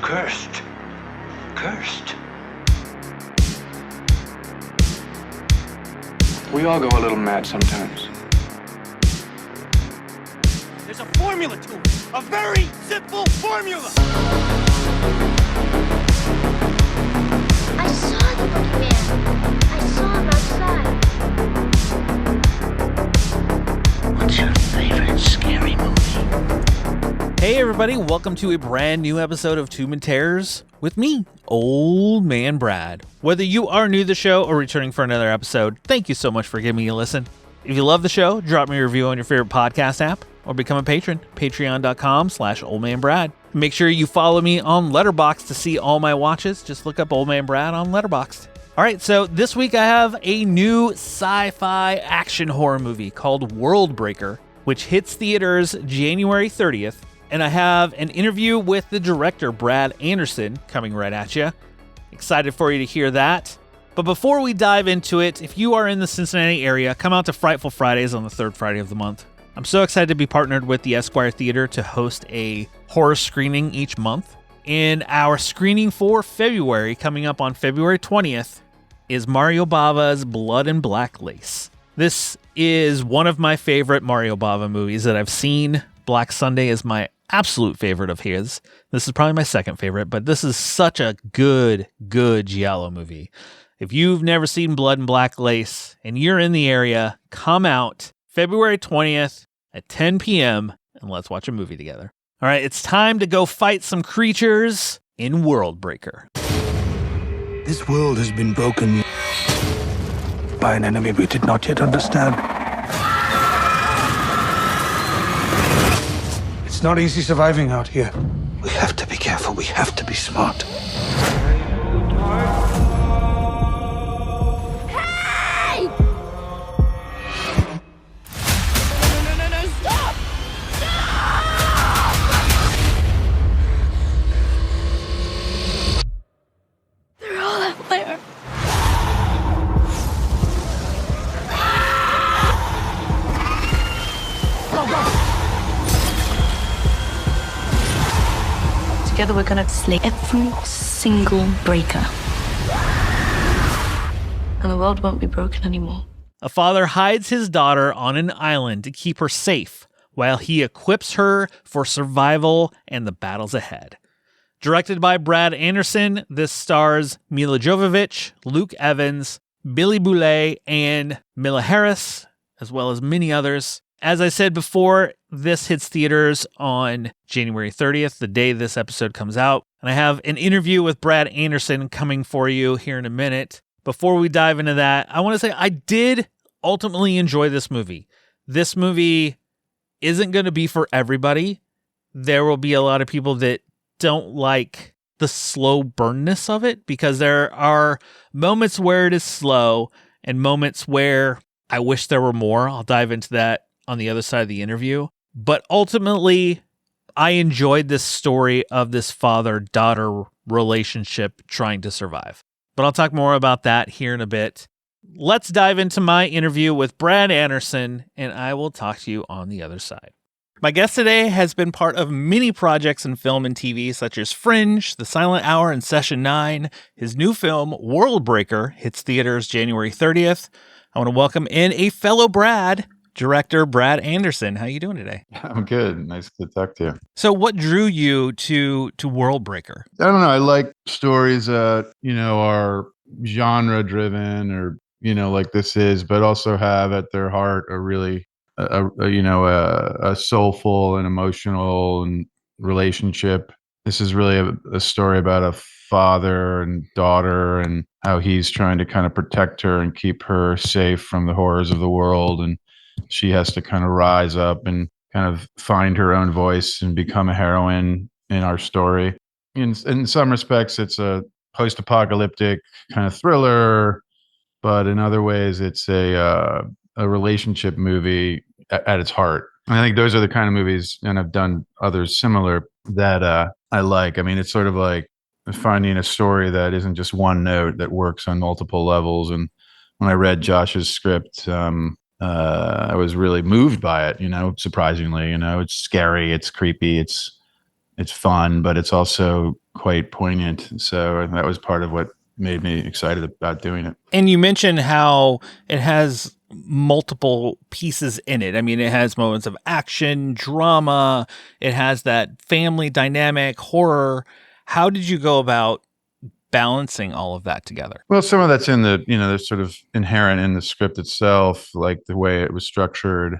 Cursed. Cursed. We all go a little mad sometimes. There's a formula to it. A very simple formula. I saw the boogeyman. I saw him outside. What's your favorite scary movie? Hey everybody, welcome to a brand new episode of Two Tears with me, Old Man Brad. Whether you are new to the show or returning for another episode, thank you so much for giving me a listen. If you love the show, drop me a review on your favorite podcast app or become a patron, patreon.com/oldmanbrad. Make sure you follow me on Letterboxd to see all my watches. Just look up Old Man Brad on Letterboxd. All right, so this week I have a new sci-fi action horror movie called Worldbreaker, which hits theaters January 30th. And I have an interview with the director, Brad Anderson, coming right at you. Excited for you to hear that. But before we dive into it, if you are in the Cincinnati area, come out to Frightful Fridays on the third Friday of the month. I'm so excited to be partnered with the Esquire Theater to host a horror screening each month. And our screening for February, coming up on February 20th, is Mario Bava's Blood and Black Lace. This is one of my favorite Mario Bava movies that I've seen. Black Sunday is my absolute favorite of his. This is probably my second favorite, but this is such a good giallo movie. If you've never seen Blood and Black Lace and you're in the area, come out February 20th at 10 p.m. and let's watch a movie together. All right, it's time to go fight some creatures in Worldbreaker. This world has been broken by an enemy we did not yet understand. It's not easy surviving out here. We have to be careful. We have to be smart. Hey! No, stop! They're all everywhere. Together we're gonna slay every single breaker. And the world won't be broken anymore. A father hides his daughter on an island to keep her safe while he equips her for survival and the battles ahead. Directed by Brad Anderson, this stars Mila Jovovich, Luke Evans, Billy Boulay, and Mila Harris, as well as many others. As I said before, this hits theaters on January 30th, the day this episode comes out. And I have an interview with Brad Anderson coming for you here in a minute. Before we dive into that, I want to say I did ultimately enjoy this movie. This movie isn't going to be for everybody. There will be a lot of people that don't like the slow burnness of it because there are moments where it is slow and moments where I wish there were more. I'll dive into that on the other side of the interview. But ultimately, I enjoyed this story of this father-daughter relationship trying to survive. But I'll talk more about that here in a bit. Let's dive into my interview with Brad Anderson, and I will talk to you on the other side. My guest today has been part of many projects in film and TV, such as Fringe, The Silent Hour, and Session 9. His new film, Worldbreaker, hits theaters January 30th. I want to welcome in a fellow Brad, director Brad Anderson. How you doing today? I'm good. Nice to talk to you. So what drew you to Worldbreaker? I don't know. I like stories that, are genre driven or, like this is, but also have at their heart a really, a soulful and emotional and relationship. This is really a story about a father and daughter and how he's trying to kind of protect her and keep her safe from the horrors of the world. And she has to kind of rise up and kind of find her own voice and become a heroine in our story. In some respects, it's a post-apocalyptic kind of thriller, but in other ways, it's a relationship movie at its heart. And I think those are the kind of movies, and I've done others similar, that I like. I mean, it's sort of like finding a story that isn't just one note, that works on multiple levels. And when I read Josh's script, I was really moved by it, surprisingly. It's scary, it's creepy, it's fun, but it's also quite poignant. So that was part of what made me excited about doing it. And you mentioned how it has multiple pieces in it. I mean, it has moments of action, drama, it has that family dynamic, horror. How did you go about balancing all of that together? Well, some of that's in the, there's sort of inherent in the script itself, like the way it was structured,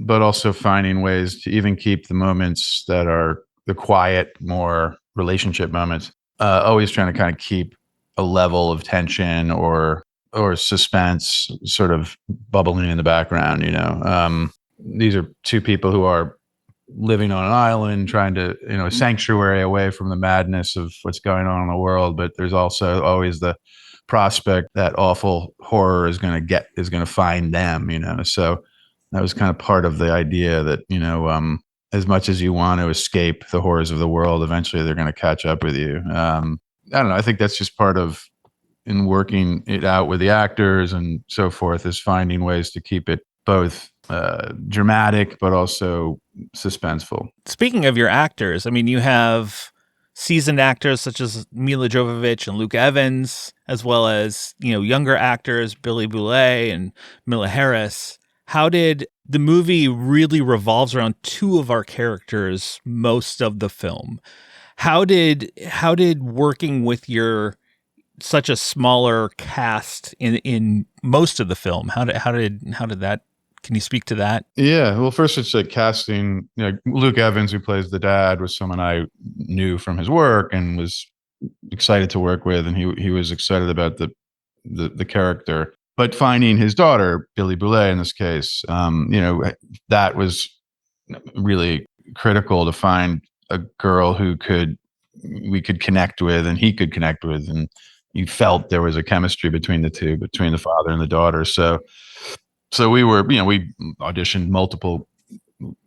but also finding ways to even keep the moments that are the quiet, more relationship moments, always trying to kind of keep a level of tension or suspense sort of bubbling in the background. These are two people who are living on an island, trying to, a sanctuary away from the madness of what's going on in the world. But there's also always the prospect that awful horror is going to find them, So that was kind of part of the idea that, as much as you want to escape the horrors of the world, eventually they're going to catch up with you. I don't know. I think that's just part of in working it out with the actors and so forth, is finding ways to keep it both dramatic, but also suspenseful. Speaking of your actors, I mean, you have seasoned actors such as Mila Jovovich and Luke Evans, as well as, younger actors, Billy Boulay and Mila Harris. How did the movie really revolves around two of our characters most of the film? How did working with such a smaller cast in most of the film, how did that, can you speak to that? Yeah, well, first it's like casting. Luke Evans, who plays the dad, was someone I knew from his work and was excited to work with, and he was excited about the character. But finding his daughter, Billy Boulay, in this case, that was really critical, to find a girl who we could connect with and he could connect with, and you felt there was a chemistry between the two, between the father and the daughter. So we were, we auditioned multiple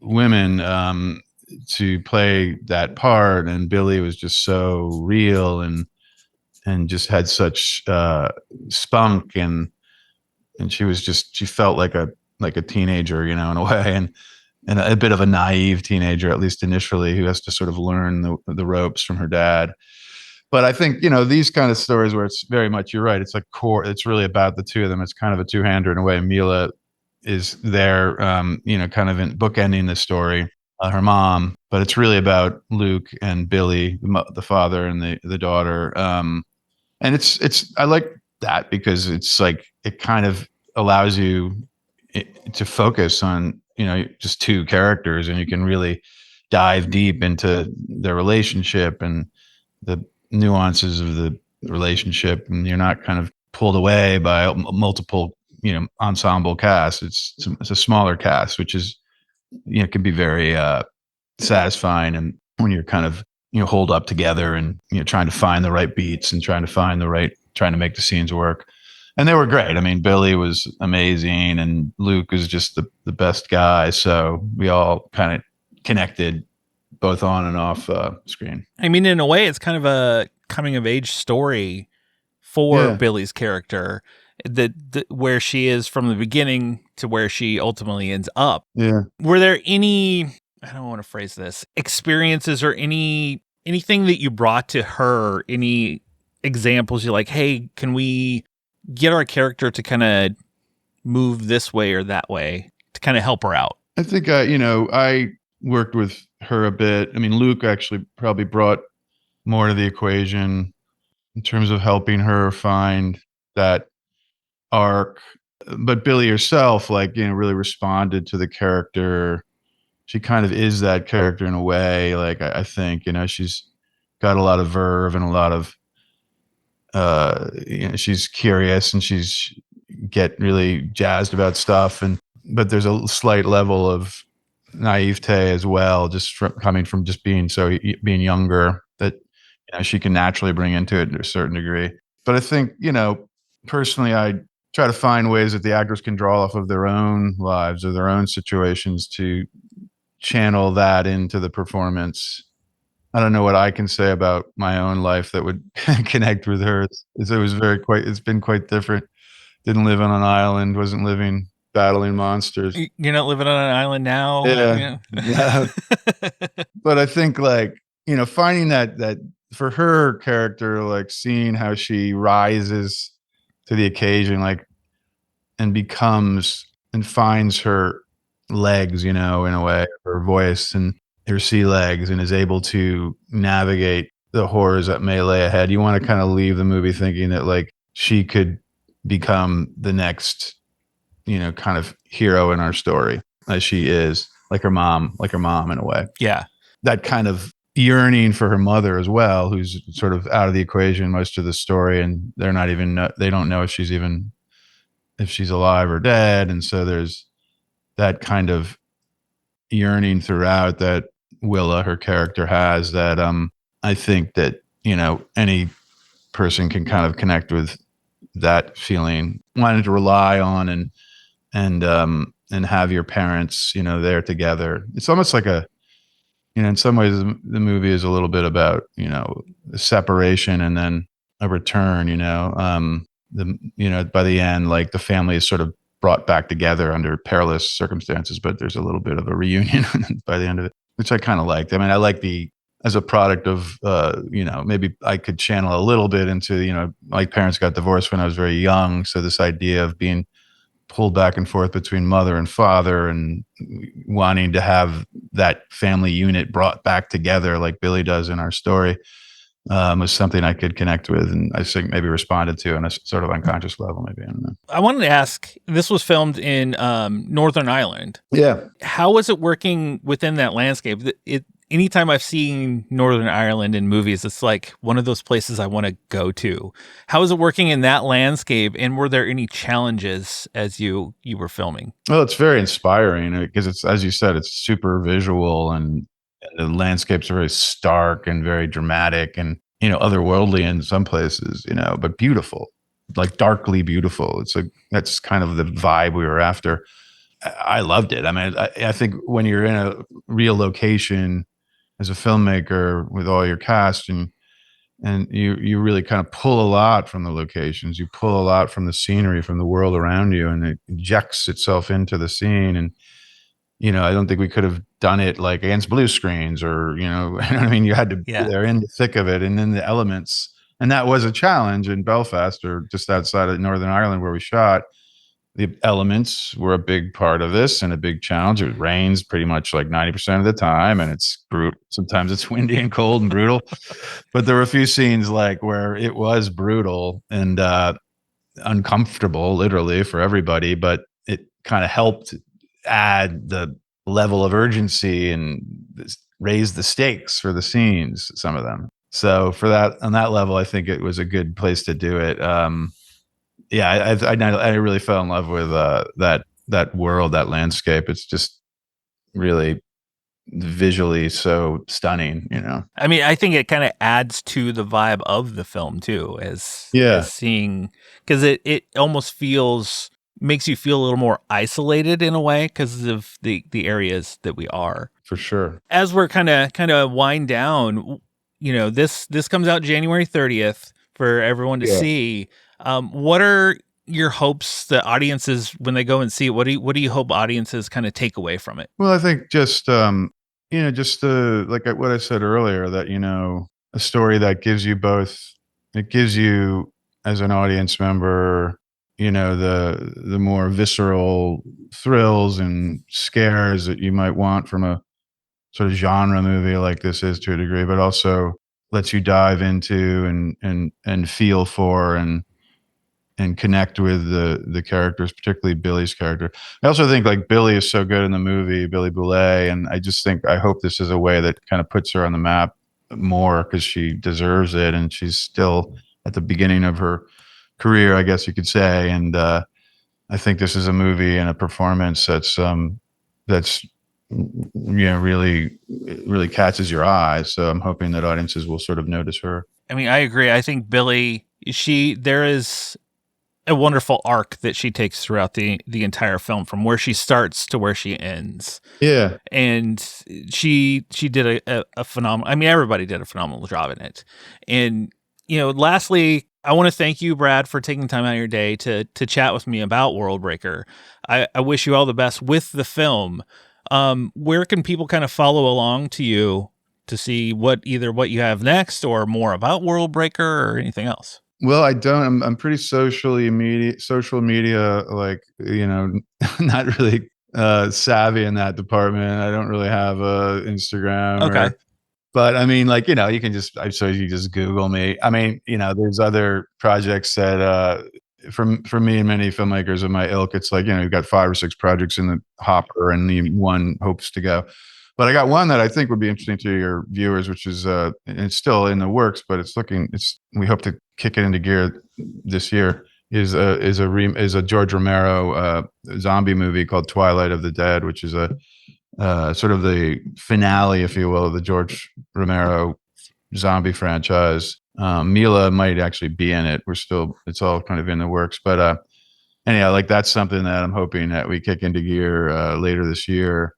women to play that part, and Billy was just so real and just had such spunk, and she felt like a teenager, in a way, and a bit of a naive teenager, at least initially, who has to sort of learn the ropes from her dad. But I think, these kind of stories where it's very much, you're right, it's like core, it's really about the two of them. It's kind of a two-hander in a way. Mila is there, kind of in bookending the story, her mom, but it's really about Luke and Billy, the father and the daughter. And I like that because it's like, it kind of allows you to focus on, just two characters, and you can really dive deep into their relationship and the nuances of the relationship, and you're not kind of pulled away by multiple, ensemble cast. It's a smaller cast, which is, can be very satisfying, and when you're kind of hold up together and trying to find the right beats and trying to make the scenes work. And they were great. I mean, Billy was amazing, and Luke was just the best guy. So we all kind of connected both on and off screen. I mean, in a way, it's kind of a coming of age story for Billy's character, where she is from the beginning to where she ultimately ends up. Yeah. Were there any, I don't want to phrase this, experiences or anything that you brought to her, any examples you're like, hey, can we get our character to kind of move this way or that way to kind of help her out? I think, I worked with her a bit. I mean, Luke actually probably brought more to the equation in terms of helping her find that arc. But Billy herself, really responded to the character. She kind of is that character in a way. Like, I think, she's got a lot of verve and a lot of, she's curious and she's get really jazzed about stuff. But there's a slight level of naivete as well, just coming from just being younger, that she can naturally bring into it to a certain degree. But I think, personally, I try to find ways that the actors can draw off of their own lives or their own situations to channel that into the performance. I don't know what I can say about my own life that would connect with her. It's been quite different. Didn't live on an island, wasn't living battling monsters. You're not living on an island now. Yeah. But I think finding that for her character, like seeing how she rises to the occasion, like, and becomes and finds her legs, in a way, her voice and her sea legs, and is able to navigate the horrors that may lay ahead. You want to kind of leave the movie thinking that like she could become the next, kind of hero in our story, as she is, like her mom in a way. Yeah. That kind of yearning for her mother as well, who's sort of out of the equation most of the story, and they don't know if she's alive or dead. And so there's that kind of yearning throughout that Willa, her character, has, that I think that, any person can kind of connect with that feeling, wanting to rely on and have your parents, there together. It's almost like in some ways the movie is a little bit about, separation and then a return, by the end, like the family is sort of brought back together under perilous circumstances, but there's a little bit of a reunion by the end of it, which I kind of liked. I mean, I like as a product of, maybe I could channel a little bit into, my parents got divorced when I was very young. So this idea of being pulled back and forth between mother and father and wanting to have that family unit brought back together like Billy does in our story, was something I could connect with, and I think maybe responded to on a sort of unconscious level, maybe. I don't know. I wanted to ask, this was filmed in Northern Ireland. Yeah. How was it working within that landscape? Anytime I've seen Northern Ireland in movies, it's like one of those places I want to go to. How is it working in that landscape? And were there any challenges as you were filming? Well, it's very inspiring because it's, as you said, it's super visual, and the landscapes are very stark and very dramatic and, otherworldly in some places, but beautiful, like darkly beautiful. That's kind of the vibe we were after. I loved it. I mean, I think when you're in a real location as a filmmaker with all your cast, and you really kind of pull a lot from the locations, you pull a lot from the scenery, from the world around you, and it injects itself into the scene. And, I don't think we could have done it like against blue screens or, you know what I mean? You had to be there in the thick of it and then the elements. And that was a challenge in Belfast, or just outside of Northern Ireland where we shot. The elements were a big part of this and a big challenge. It rains pretty much like 90% of the time, and it's brutal. Sometimes it's windy and cold and brutal. But there were a few scenes like where it was brutal and uncomfortable, literally, for everybody. But it kind of helped add the level of urgency and raise the stakes for the scenes, some of them. So for that, on that level, I think it was a good place to do it. I really fell in love with that world, that landscape. It's just really visually so stunning, you know. I mean, I think it kind of adds to the vibe of the film too, as seeing, because it almost makes you feel a little more isolated in a way because of the areas that we are. For sure. As we're kind of wind down, you know, this comes out January 30th for everyone to see. What are your hopes that audiences, when they go and see it, what do you hope audiences kind of take away from it? Well, I think just like what I said earlier, that, you know, a story that gives you both, it gives you as an audience member, you know, the more visceral thrills and scares that you might want from a sort of genre movie like this is, to a degree, but also lets you dive into and feel for and connect with the characters, particularly Billy's character. I also think like Billy is so good in the movie, Billy Boulay, and I hope this is a way that kind of puts her on the map more, because she deserves it, and she's still at the beginning of her career, I guess you could say. And I think this is a movie and a performance that's really really catches your eye. So I'm hoping that audiences will sort of notice her. I mean, I agree. I think Billy, there is a wonderful arc that she takes throughout the entire film, from where she starts to where she ends. Yeah. And she did a phenomenal, I mean, everybody did a phenomenal job in it. And, you know, lastly, I want to thank you, Brad, for taking time out of your day to chat with me about Worldbreaker. I wish you all the best with the film. Where can people kind of follow along to you to see what you have next or more about Worldbreaker or anything else? Well, I don't. I'm pretty social media, like, not really savvy in that department. I don't really have a Instagram. Okay. But I mean, like, you can just, I'm sure you just Google me. I mean, there's other projects that, for me and many filmmakers of my ilk, it's like, you've got 5 or 6 projects in the hopper and one hopes to go. But I got one that I think would be interesting to your viewers, which is, it's still in the works, but we hope to kick it into gear this year, is a George Romero zombie movie called Twilight of the Dead, which is a sort of the finale, if you will, of the George Romero zombie franchise. Mila might actually be in it. It's all kind of in the works. But anyhow, like, that's something that I'm hoping that we kick into gear later this year.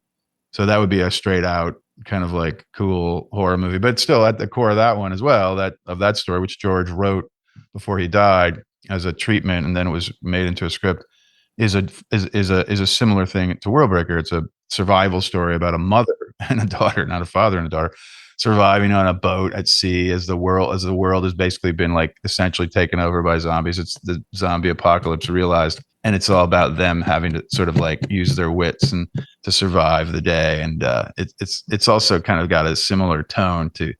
So that would be a straight out kind of like cool horror movie, but still at the core of that one as well, of that story, which George wrote before he died as a treatment, and then it was made into a script, is a similar thing to Worldbreaker. It's a survival story about a mother and a daughter, not a father and a daughter, surviving on a boat at sea as the world has basically been, like, essentially taken over by zombies. It's the zombie apocalypse realized, and it's all about them having to sort of like use their wits and to survive the day. And it's also kind of got a similar tone to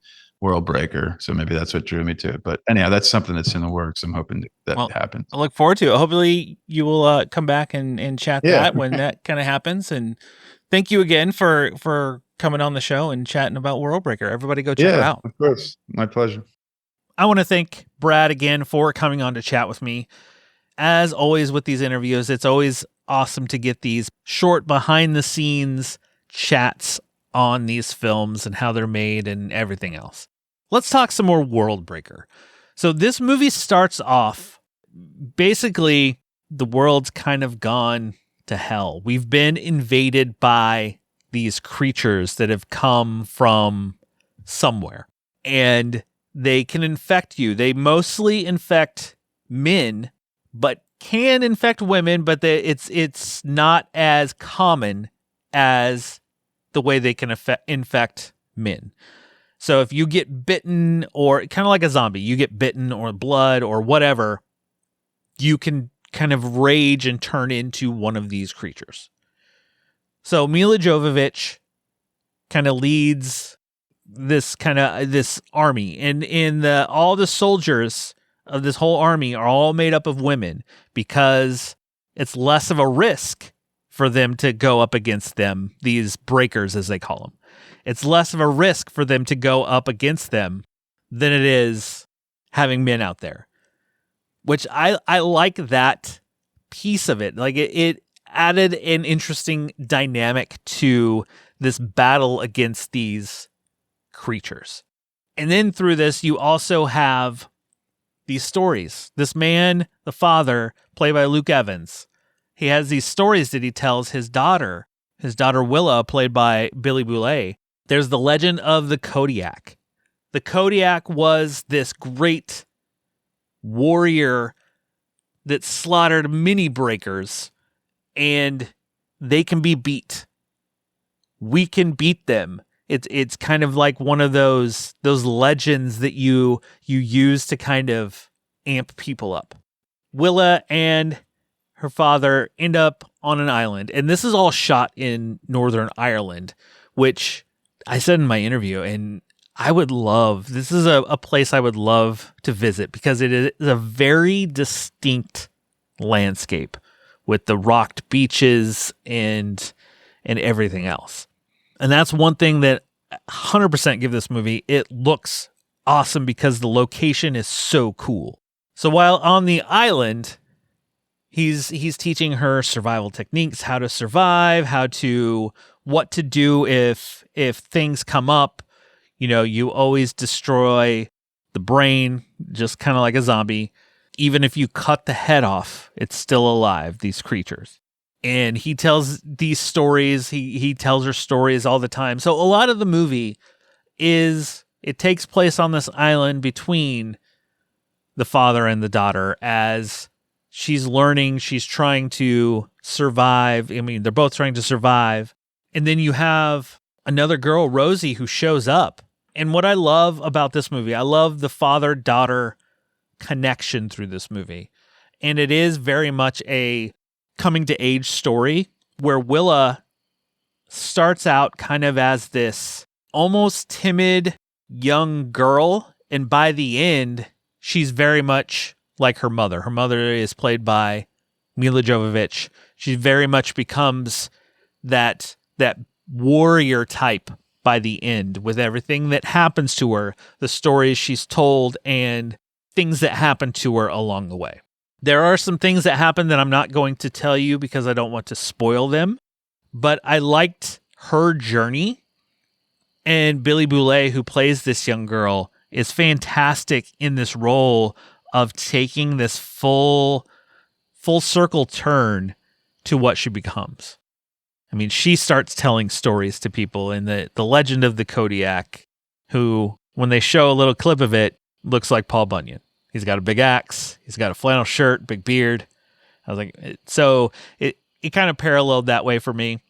Worldbreaker, so maybe that's what drew me to it. But anyhow, that's something that's in the works. I'm hoping that happens. I look forward to it. Hopefully you will come back and chat that when that kind of happens. And thank you again for coming on the show and chatting about Worldbreaker. Everybody go check it out. Of course. My pleasure. I want to thank Brad again for coming on to chat with me. As always with these interviews, it's always awesome to get these short behind the scenes chats on these films and how they're made and everything else. Let's talk some more Worldbreaker. So this movie starts off, basically, the world's kind of gone to hell. We've been invaded by these creatures that have come from somewhere, and they can infect you. They mostly infect men, but can infect women, but it's not as common as the way they can infect men. So if you get bitten, or kind of like a zombie, you get bitten or blood or whatever, you can kind of rage and turn into one of these creatures. So Mila Jovovich kind of leads this army, and all the soldiers of this whole army are all made up of women, because it's less of a risk for them to go up against them, these breakers as they call them. It's less of a risk for them to go up against them than it is having men out there, which I like that piece of it. Like it added an interesting dynamic to this battle against these creatures. And then through this, you also have these stories. This man, the father, played by Luke Evans, he has these stories that he tells his daughter Willa, played by Billy Boulay. There's the legend of the Kodiak. The Kodiak was this great warrior that slaughtered many breakers, and they can be beat. We can beat them. It's kind of like one of those legends that you use to kind of amp people up. Willa and her father end up on an island, and this is all shot in Northern Ireland, which I said in my interview, and this is a place I would love to visit, because it is a very distinct landscape with the rocked beaches and everything else. And that's one thing that 100% give this movie. It looks awesome because the location is so cool. So while on the island, he's teaching her survival techniques, how to survive, what to do if things come up. You always destroy the brain, just kind of like a zombie. Even if you cut the head off, it's still alive, these creatures. And he tells these stories. He tells her stories all the time. So a lot of the movie it takes place on this island between the father and the daughter as she's learning, she's trying to survive. I mean, they're both trying to survive. And then you have another girl, Rosie, who shows up And what I love about this movie, I love the father-daughter connection through this movie. And it is very much a coming-to-age story where Willa starts out kind of as this almost timid young girl. And by the end, she's very much like her mother. Her mother is played by Mila Jovovich. She very much becomes that warrior type by the end, with everything that happens to her, the stories she's told, and things that happen to her along the way. There are some things that happen that I'm not going to tell you because I don't want to spoil them, but I liked her journey, and Billy Boulay, who plays this young girl, is fantastic in this role of taking this full circle turn to what she becomes. I mean, she starts telling stories to people in the legend of the Kodiak, who, when they show a little clip of it, looks like Paul Bunyan. He's got a big axe. He's got a flannel shirt, big beard. I was like, so it kind of paralleled that way for me.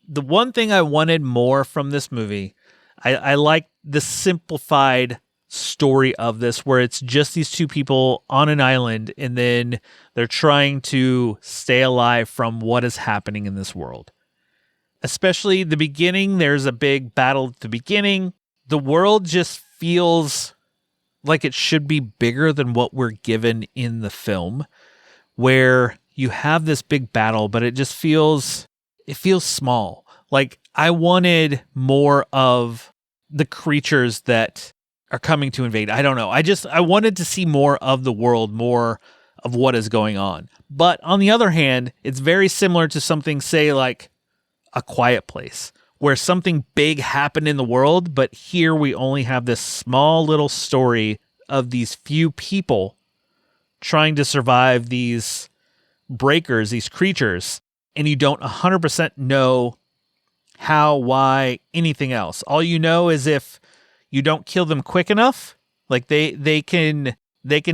The one thing I wanted more from this movie, I like the simplified story of this, where it's just these two people on an island, and then they're trying to stay alive from what is happening in this world. Especially the beginning, there's a big battle at the beginning. The world just feels like it should be bigger than what we're given in the film, where you have this big battle, but it just feels small. Like, I wanted more of the creatures that are coming to invade. I don't know. I wanted to see more of the world, more of what is going on. But on the other hand, it's very similar to something, say, like A Quiet Place, where something big happened in the world, but here we only have this small little story of these few people trying to survive these breakers, these creatures, and you don't 100% know how, why, anything else. All you know is if you don't kill them quick enough, like they can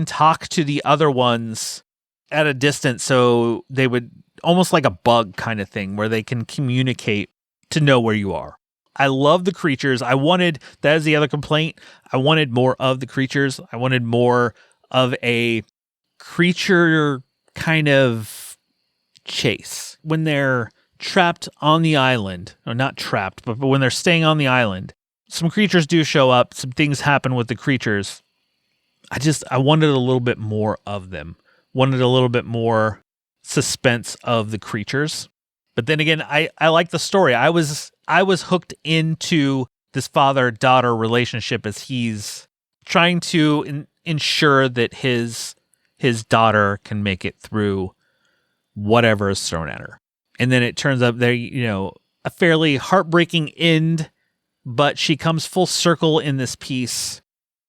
talk to the other ones at a distance, so they would, almost like a bug kind of thing, where they can communicate to know where you are. I love the creatures. That is the other complaint. I wanted more of the creatures. I wanted more of a creature kind of chase. When they're trapped on the island, or not trapped, but when they're staying on the island, some creatures do show up. Some things happen with the creatures. I wanted a little bit more of them. Wanted a little bit more suspense of the creatures. But then again, I like the story. I was hooked into this father-daughter relationship as he's trying to ensure that his daughter can make it through whatever is thrown at her. And then it turns out there, a fairly heartbreaking end, but she comes full circle in this piece.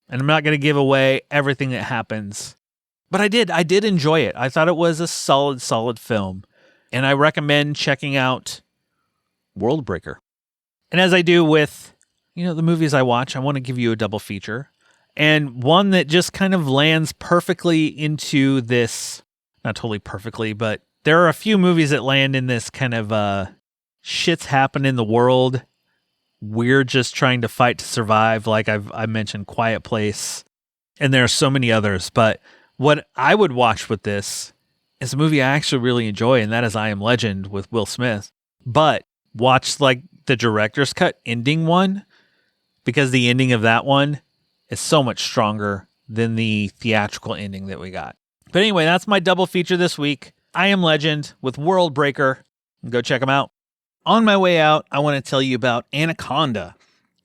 And I'm not going to give away everything that happens, but I did enjoy it. I thought it was a solid film. And I recommend checking out Worldbreaker. And as I do with, the movies I watch, I want to give you a double feature. And one that just kind of lands perfectly into this, not totally perfectly, but there are a few movies that land in this kind of shit's happened in the world. We're just trying to fight to survive, like I mentioned Quiet Place. And there are so many others. But what I would watch with this is a movie I actually really enjoy, and that is I Am Legend with Will Smith. But watch like the director's cut ending one, because the ending of that one is so much stronger than the theatrical ending that we got. But anyway, that's my double feature this week. I Am Legend with Worldbreaker. Go check them out. On my way out, I want to tell you about Anaconda.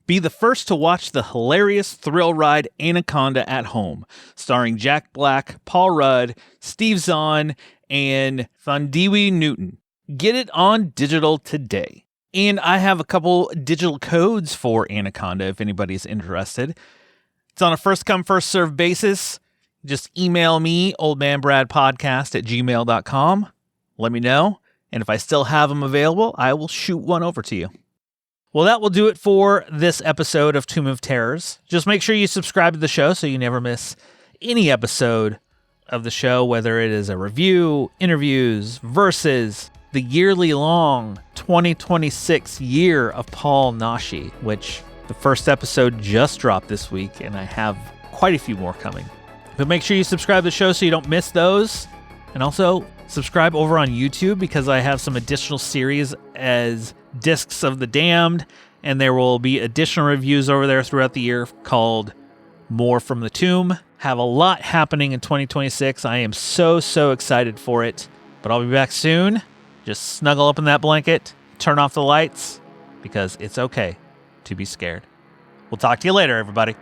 Be the first to watch the hilarious thrill ride Anaconda at Home, starring Jack Black, Paul Rudd, Steve Zahn, and Thandiwe Newton. Get it on digital today. And I have a couple digital codes for Anaconda if anybody's interested. It's on a first-come, first-served basis. Just email me, oldmanbradpodcast@gmail.com. Let me know. And if I still have them available, I will shoot one over to you. Well, that will do it for this episode of Tomb of Terrors. Just make sure you subscribe to the show so you never miss any episode of the show, whether it is a review, interviews, versus the yearly long 2026 year of Paul Nashi, which The first episode just dropped this week, and I have quite a few more coming. But make sure you subscribe to the show so you don't miss those. And also, subscribe over on YouTube because I have some additional series as Discs of the Damned, and there will be additional reviews over there throughout the year called More from the Tomb. Have a lot happening in 2026. I am so excited for it. But I'll be back soon. Just snuggle up in that blanket, turn off the lights, because it's okay to be scared. We'll talk to you later, everybody.